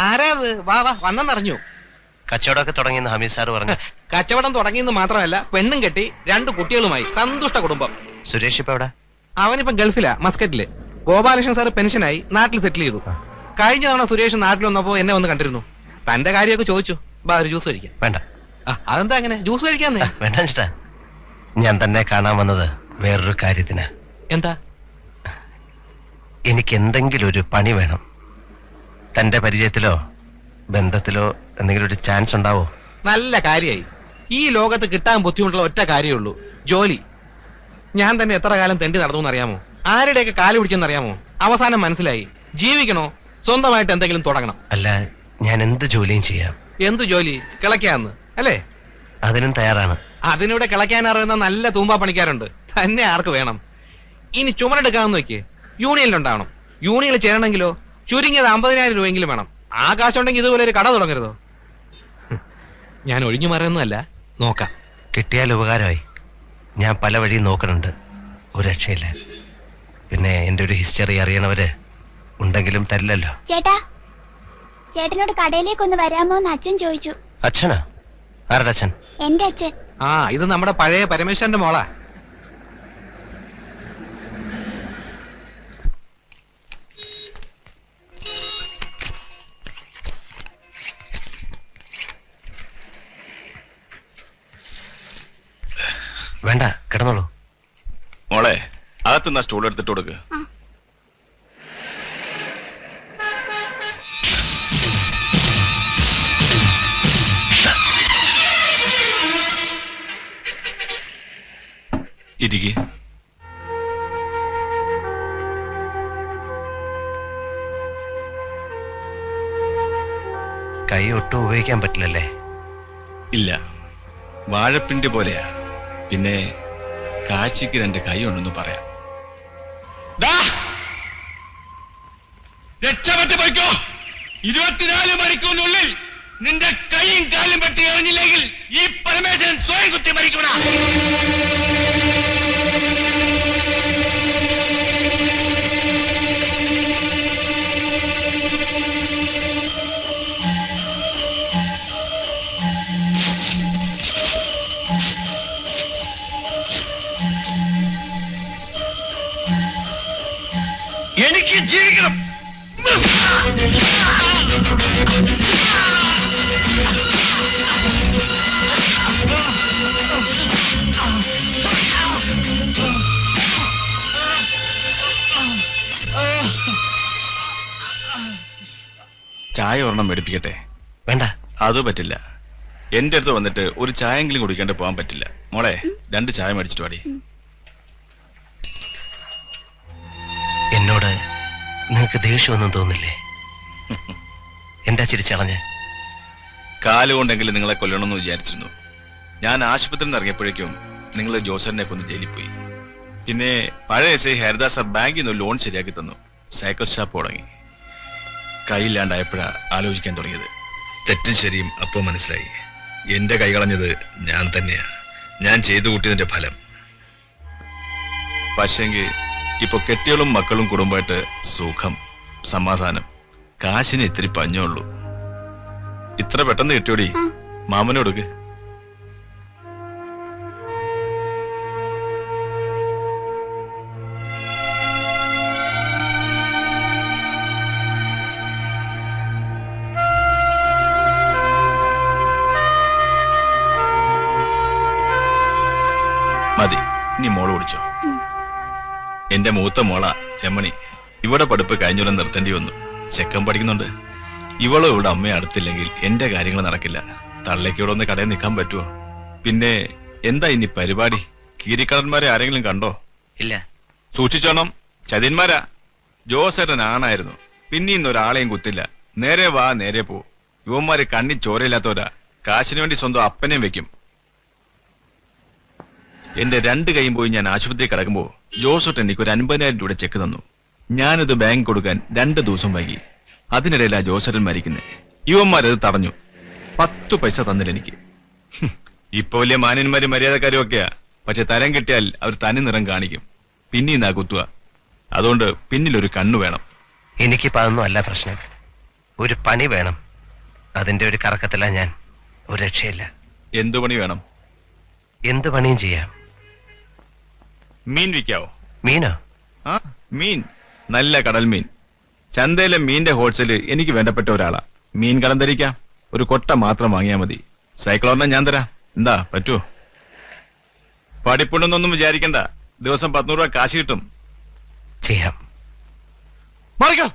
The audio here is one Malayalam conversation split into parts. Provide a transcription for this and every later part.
ആരാ അത്? വാ വാ വന്നെന്നറിഞ്ഞു. കച്ചവടമൊക്കെ തുടങ്ങിയെന്ന് ഹമീദ് സാറ് പറഞ്ഞു. കച്ചവടം തുടങ്ങിയെന്ന് മാത്രമല്ല, പെണ്ണും കെട്ടി 2 കുട്ടികളുമായി സന്തുഷ്ട കുടുംബം. സുരേഷ് ഇപ്പൊ എവിടെ? അവനിപ്പം ഗൾഫിലാ, മസ്കറ്റില്. ഗോപാലകൃഷ്ണൻ സാറ് പെൻഷനായി നാട്ടിൽ സെറ്റിൽ ചെയ്തു. കഴിഞ്ഞ തവണ സുരേഷ് നാട്ടിൽ വന്നപ്പോ എന്നെ വന്ന് കണ്ടിരുന്നു. തന്റെ കാര്യമൊക്കെ ചോദിച്ചു. ബാ ഒരു ജ്യൂസ് കഴിക്കാം. വേണ്ട. അതെന്താ അങ്ങനെ? ജ്യൂസ് കഴിക്കാന്നേ. വേണ്ട ചേട്ടാ, ഞാൻ തന്നെ കാണാൻ വന്നത് വേറൊരു കാര്യത്തിന്. എന്താ? എനിക്ക് എന്തെങ്കിലും ഒരു പണി വേണം. തന്റെ പരിചയത്തിലോ ബന്ധത്തിലോ എന്തെങ്കിലും ഒരു ചാൻസ് ഉണ്ടാവോ? നല്ല കാര്യമായി. ഈ ലോകത്ത് കിട്ടാൻ ബുദ്ധിമുട്ടുള്ള ഒറ്റ കാര്യമേ ഉള്ളൂ, ജോലി. ഞാൻ തന്നെ എത്ര കാലം തെണ്ടി നടന്നു അറിയാമോ? ആരുടെയൊക്കെ കാല് പിടിച്ചെന്നറിയാമോ? അവസാനം മനസ്സിലായി, ജീവിക്കണോ സ്വന്തമായിട്ട് എന്തെങ്കിലും തുടങ്ങണം. അല്ല, ഞാൻ എന്ത് ജോലിയും ചെയ്യാം. എന്ത് ജോലി? കിളയ്ക്കാന്ന് അല്ലേ? അതിനും തയ്യാറാണ്. അതിനൂടെ കിളയ്ക്കാൻ അറിയുന്ന നല്ല തൂമ്പാ പണിക്കാരുണ്ട്. തന്നെ ആർക്ക് വേണം? ഇനി ചുമടെടുക്കാമെന്ന് വെക്ക്, യൂണിയനിലുണ്ടാവണം. യൂണിയനിൽ ചേരണമെങ്കിലോ ചുരുങ്ങിയത് 50,000 രൂപയെങ്കിലും വേണം. ആ കാശുണ്ടെങ്കിൽ ഇതുപോലെ ഒരു കട തുടങ്ങരുതോ? ഞാൻ ഒഴിഞ്ഞു മറയൊന്നുമല്ല, നോക്കാം. കിട്ടിയാൽ ഉപകാരമായി. ഞാൻ പല വഴിയും നോക്കണുണ്ട്, ഒരു രക്ഷയില്ല. പിന്നെ എന്റെ ഒരു ഹിസ്റ്ററി അറിയണവര് ഉണ്ടെങ്കിലും തരില്ലല്ലോ. ചേട്ടാ, ചേട്ടനോട് കടയിലേക്കൊന്ന് വരാമോന്ന് അച്ഛൻ ചോദിച്ചു. അച്ഛനാ? ആരുടെ അച്ഛൻ? എന്റെ അച്ഛൻ. ഇത് നമ്മുടെ പഴയ പരമേശ്വരന്റെ മോളാ. വേണ്ട, കിടന്നോളൂ. മോളെ, അകത്തുനിന്ന് സ്റ്റൂൾ എടുത്തിട്ട് കൊടുക്ക്. ഇരിക്ക്. കൈ ഒട്ടും ഉപയോഗിക്കാൻ പറ്റില്ലല്ലേ? ഇല്ല, വാഴപ്പിണ്ടി പോലെയാ. പിന്നെ കാഴ്ചക്ക് 2 കൈ ഉണ്ടെന്ന് പറയാം. രക്ഷപ്പെട്ടു പോയിക്കോ. 24 മണിക്കൂറിനുള്ളിൽ നിന്റെ കൈയും കാലും പെട്ടി എറിഞ്ഞില്ലെങ്കിൽ ഈ പരമേശ്വരൻ സ്വയം കുത്തി മരിക്കണ. എനിക്ക് ജീവിക്കണം. ചായ ഒരെണ്ണം മേടിപ്പിക്കട്ടെ? വേണ്ട. അത് പറ്റില്ല. എന്റെ അടുത്ത് വന്നിട്ട് ഒരു ചായെങ്കിലും കുടിക്കാണ്ട് പോകാൻ പറ്റില്ല. മോളെ, 2 ചായ മേടിച്ചിട്ട് പാടി. എന്നോട് നിങ്ങൾക്ക് ദേഷ്യമൊന്നും തോന്നില്ലേ? എന്താ ചിരിച്ചളഞ്ഞ്? കാലുകൊണ്ടെങ്കിലും നിങ്ങളെ കൊല്ലണമെന്ന് വിചാരിച്ചിരുന്നു. ഞാൻ ആശുപത്രിയിൽ നിന്ന് ഇറങ്ങിയപ്പോഴേക്കും നിങ്ങൾ ജോസറിനെ കൊന്ന് ജയിലിൽ പോയി. പിന്നെ പഴയ എസ് ഐ ഹരിദാസ് സാർ ബാങ്കിൽ നിന്ന് ലോൺ ശരിയാക്കി തന്നു. സൈക്കിൾ ഷോപ്പ് തുടങ്ങി. കൈയില്ലാണ്ടായപ്പോഴാ ആലോചിക്കാൻ തുടങ്ങിയത്. തെറ്റും ശരിയും അപ്പോൾ മനസ്സിലായി. എന്റെ കൈ കളഞ്ഞത് ഞാൻ തന്നെയാ. ഞാൻ ചെയ്തു കൂട്ടിയതിന്റെ ഫലം. പക്ഷെങ്കിൽ ഇപ്പൊ കെട്ടികളും മക്കളും കുടുംബമായിട്ട് സുഖം, സമാധാനം. കാശിന് ഇത്തിരി പഞ്ഞുള്ളൂ. ഇത്ര പെട്ടെന്ന് കിട്ടിയോടി. മാമനോടുക്ക്. മതി, നീ മോള് കുടിച്ചോ. എന്റെ മൂത്ത മോള ചെമ്മണി. ഇവിടെ പഠിപ്പ് കഴിഞ്ഞോളം നിർത്തേണ്ടി വന്നു. ചെക്കൻ പഠിക്കുന്നുണ്ട്. ഇവളോ ഇവിടെ അമ്മയെ അടുത്തില്ലെങ്കിൽ എന്റെ കാര്യങ്ങൾ നടക്കില്ല. തള്ളയ്ക്കൂടെ ഒന്ന് കടയിൽ നിൽക്കാൻ പറ്റുമോ? പിന്നെ എന്താ ഇനി പരിപാടി? കീരിക്കടന്മാരെ ആരെങ്കിലും കണ്ടോ? ഇല്ല. സൂക്ഷിച്ചോണം, ചതിന്മാരാ. ജോസേട്ടൻ ആണായിരുന്നു. പിന്നെ ഇന്നൊരാളെയും കുത്തില്ല. നേരെ വാ നേരെ പോ. യുവന്മാര് കണ്ണി ചോരയില്ലാത്തവരാ. കാശിന് വേണ്ടി സ്വന്തം അപ്പനെയും വെക്കും. എന്റെ 2 കൈയും പോയി ഞാൻ ആശുപത്രി കിടക്കുമ്പോ ജോസോട്ട് എനിക്ക് ഒരു 50,000 രൂപ ചെക്ക് തന്നു. ഞാനത് ബാങ്ക് കൊടുക്കാൻ 2 ദിവസം വൈകി. അതിനിടയിലാ ജോസേട്ടൻ മരിക്കുന്നത്. യുവന്മാരത് തടഞ്ഞു. 10 പൈസ തന്നില്ല എനിക്ക്. ഇപ്പൊ വലിയ മാന്യന്മാരും മര്യാദക്കാരും ഒക്കെയാ. പക്ഷെ തരം കിട്ടിയാൽ അവർ തനി നിറം കാണിക്കും. പിന്നീന്നാ കുത്തുക. അതുകൊണ്ട് പിന്നിലൊരു കണ്ണു വേണം. എനിക്കിപ്പോ അതൊന്നും അല്ല പ്രശ്നം. ഒരു പണി വേണം. അതിന്റെ ഒരു കറക്കത്തില്ല ഞാൻ. ഒരു രക്ഷയില്ല. എന്തു പണി വേണം? എന്ത് പണിയും ചെയ്യാം. മീൻ വിൽക്കാവോ? മീനോ? ആ, മീൻ. നല്ല കടൽ മീൻ. ചന്തയിലെ മീന്റെ ഹോൾസെയില് എനിക്ക് വേണ്ടപ്പെട്ട ഒരാളാ. മീൻ കടം ധരിക്കാം. ഒരു കൊട്ട മാത്രം വാങ്ങിയാൽ മതി. സൈക്കിളോറിനെ ഞാൻ തരാം. എന്താ, പറ്റുമോ? പഠിപ്പുണ്ടെന്നൊന്നും വിചാരിക്കണ്ട. ദിവസം 100 രൂപ കാശ് കിട്ടും. ചെയ്യാം. മറിക്കോ.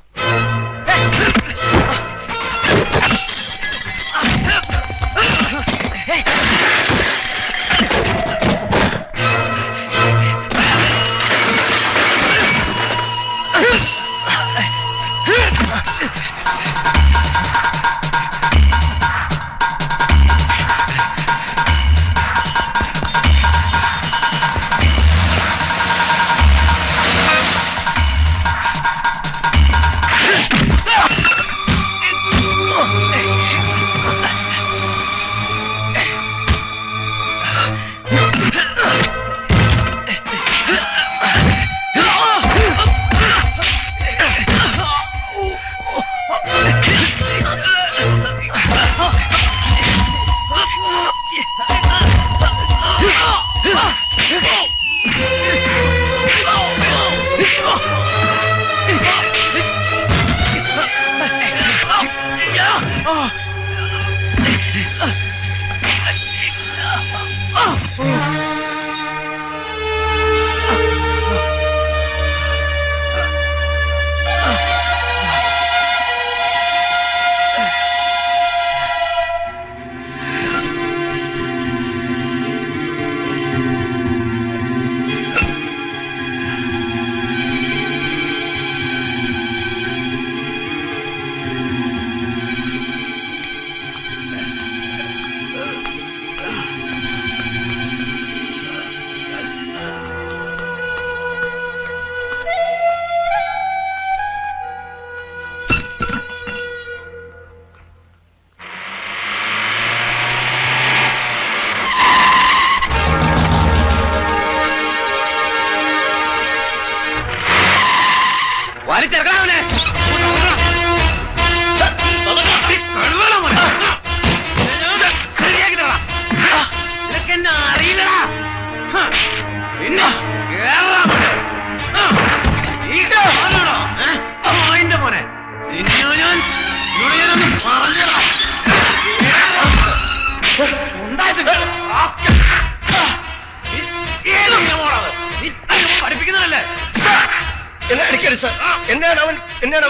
എന്നെ അടിക്കരുത് സാർ. എന്നെയാണ് അവൻ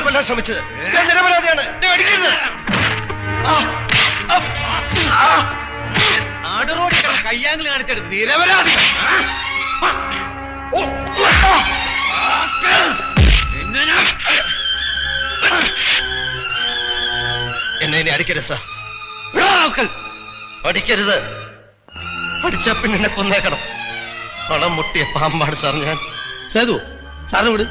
കൊല്ലാൻ ശ്രമിച്ചത്. ഞാൻ നിരപരാധിയാണ്. കയ്യാങ്കിൾ കാണിച്ചെടുത്ത് നിരപരാധി. എന്നെ ഇനി അടിക്കരുത് സാർ. അടിക്കരുത്. അടിച്ച പിന്നെ എന്നെ കൊന്നേക്കണം. പണം മുട്ടിയ പാമ്പാണ് സാർ ഞാൻ. സേതു സാറിന് വിട്.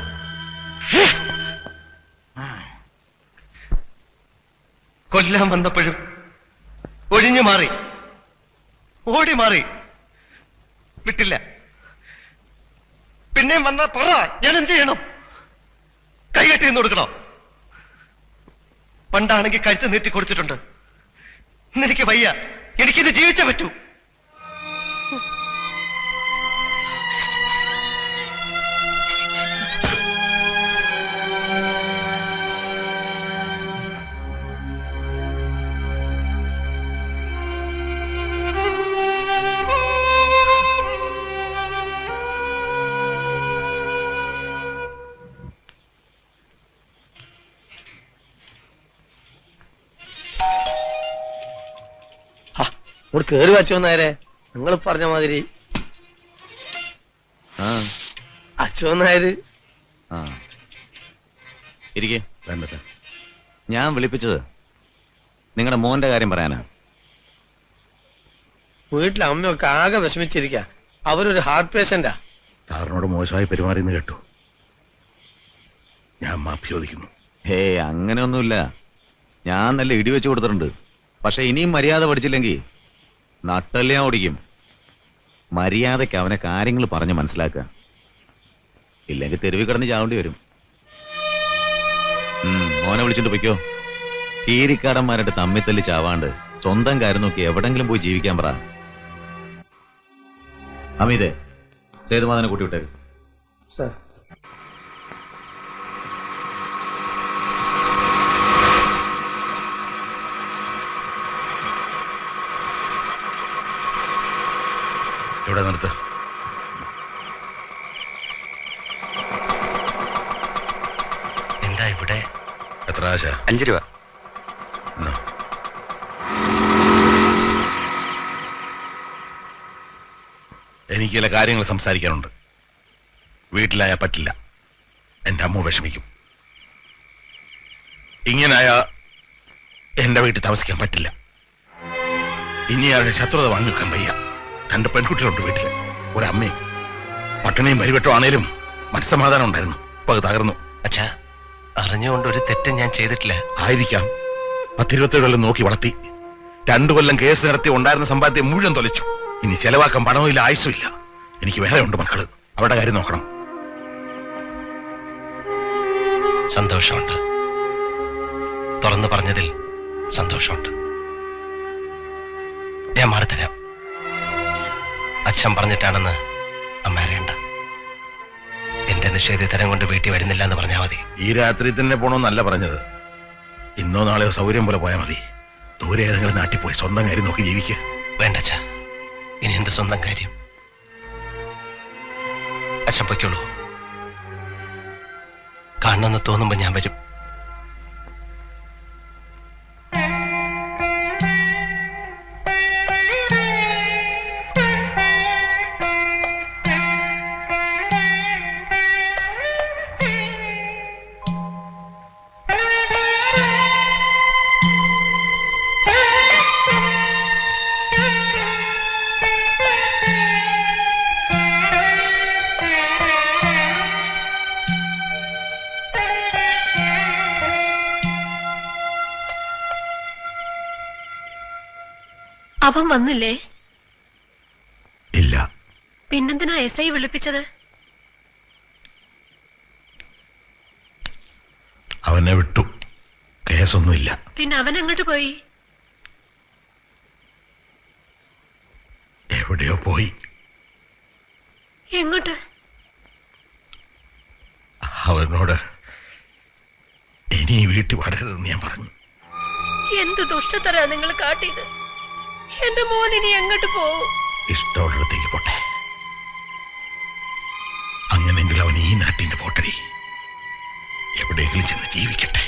കൊല്ലാൻ വന്നപ്പോഴും ഒഴിഞ്ഞു മാറി, ഓടി മാറി, വിട്ടില്ല. പിന്നെയും വന്ന പറ, ഞാൻ എന്ത് ചെയ്യണം? കൈകെട്ടി നിന്ന് കൊടുക്കണോ? പണ്ടാണെങ്കിൽ കഴുത്ത് നീട്ടി കൊടുത്തിട്ടുണ്ട്. ഇന്നെനിക്ക് വയ്യ. എനിക്കിത് ജീവിച്ചേ പറ്റൂ. ഇവിടെ കേറി വച്ചോ നേരെ. നിങ്ങൾ പറഞ്ഞ മാതിരി അച്ചോ നായര്. ഇരിക്കേ. വേണ്ട സാർ, ഞാൻ വിളിപ്പിച്ചത് നിങ്ങളുടെ മോന്റെ കാര്യം പറയാനാ. വീട്ടിലെ അമ്മയൊക്കെ ആകെ വിഷമിച്ചിരിക്ക. അവരൊരു ഹാർട്ട് പേഷ്യന്റാ. സാറിനോട് മോശമായി പെരുമാറിയെന്ന് കേട്ടു. ഞാൻ മാപ്പി ചോദിക്കുന്നു. ഹേ, അങ്ങനെയൊന്നുമില്ല. ഞാൻ നല്ല ഇടി വെച്ച് കൊടുത്തിട്ടുണ്ട്. പക്ഷെ ഇനിയും മര്യാദ പഠിച്ചില്ലെങ്കിൽ നട്ടെല്ലാം ഓടിക്കും. മര്യാദയ്ക്ക് അവനെ കാര്യങ്ങൾ പറഞ്ഞ് മനസ്സിലാക്കുക. ഇല്ലെങ്കിൽ തെരുവിൽ കിടന്ന് ചാവേണ്ടി വരും. മോനെ വിളിച്ചിട്ട് പൊയ്ക്കോ. കീരിക്കാടന്മാരുടെ തമ്മിത്തല്ലി ചാവാണ്ട് സ്വന്തം കാര്യം നോക്കി എവിടെങ്കിലും പോയി ജീവിക്കാൻ പറ. അമിതേ, സേതുമാധനെ കൂട്ടിവിട്ടേക്ക്. സാർ ഇവിടെ നിർത്ത്. എന്താ ഇവിടെ? എത്ര ആശ? 5 രൂപ. എന്നാ. എനിക്ക് ചില കാര്യങ്ങൾ സംസാരിക്കാനുണ്ട്. വീട്ടിലായാ പറ്റില്ല, എന്റെ അമ്മ വിഷമിക്കും. ഇങ്ങനായ എന്റെ വീട്ടിൽ താമസിക്കാൻ പറ്റില്ല. ഇനി അവരുടെ ശത്രുത വാങ്ങിക്കാൻ വയ്യ. 2 പെൺകുട്ടികളുണ്ട് വീട്ടില്, ഒരമ്മയും. പട്ടിണിയും പരിവട്ടം ആണേലും മനസ്സമാധാനം ഉണ്ടായിരുന്നു. ഇപ്പൊ അത് തകർന്നു. അച്ഛാ, അറിഞ്ഞുകൊണ്ട് ഒരു തെറ്റും ഞാൻ ചെയ്തിട്ടില്ല. ആയിരിക്കാം. 10-27 കൊല്ലം നോക്കി വളർത്തി. 2 കൊല്ലം കേസ് നടത്തി ഉണ്ടായിരുന്ന സമ്പാദ്യം മുഴുവൻ തൊലച്ചു. ഇനി ചെലവാക്കാൻ പണവും ഇല്ല, ആയുസും ഇല്ല. എനിക്ക് വേറെ ഉണ്ട് മക്കള്, അവരുടെ കാര്യം നോക്കണം. സന്തോഷമുണ്ട്, തുറന്നു പറഞ്ഞതിൽ സന്തോഷമുണ്ട്. ഞാൻ മാറിത്തരാം. അച്ഛൻ പറഞ്ഞിട്ടാണെന്ന് അമ്മ അറിയണ്ട. എന്റെ നിഷേധിതരം കൊണ്ട് വീട്ടിൽ വരുന്നില്ല എന്ന് പറഞ്ഞാൽ മതി. ഈ രാത്രി തന്നെ പോണോന്നല്ല പറഞ്ഞത്. ഇന്നോ നാളെയോ സൗകര്യം പോലെ പോയാൽ മതി. ദൂരെ ഏതെങ്കിലും നാട്ടിൽ പോയി സ്വന്തം കാര്യം നോക്കി ജീവിക്കുക. വേണ്ട അച്ഛാ, ഇനി എന്ത് സ്വന്തം കാര്യം? അച്ഛൻ പൊയ്ക്കോളൂ. കാണണമെന്ന് തോന്നുമ്പോ ഞാൻ വരും. അവൻ വന്നില്ലേ? ഇല്ല. പിന്നെന്തിനാ SI വിളിപ്പിച്ചത്? അവനെ വിട്ടു, കേസൊന്നുമില്ല. പിന്നെ അവൻ എങ്ങോട്ട് പോയി? എവിടെയോ പോയി. എങ്ങോട്ട്? അവനോട് ഇനി ഈ വീട്ടിൽ വരരുതെന്ന് ഞാൻ പറഞ്ഞു. എന്ത് ദുഷ്ടത്തരാ നിങ്ങൾ കാട്ടിയത്? എന്റെ മോൻ ഇനി എങ്ങോട്ട് പോവും? ഇഷ്ടമുള്ളിടത്തേക്ക് പോട്ടെ. അങ്ങനെങ്കിൽ അവൻ ഈ നാട്ടിൽ നിന്ന് പോട്ടടി, എവിടെയെങ്കിലും ചെന്ന് ജീവിക്കട്ടെ.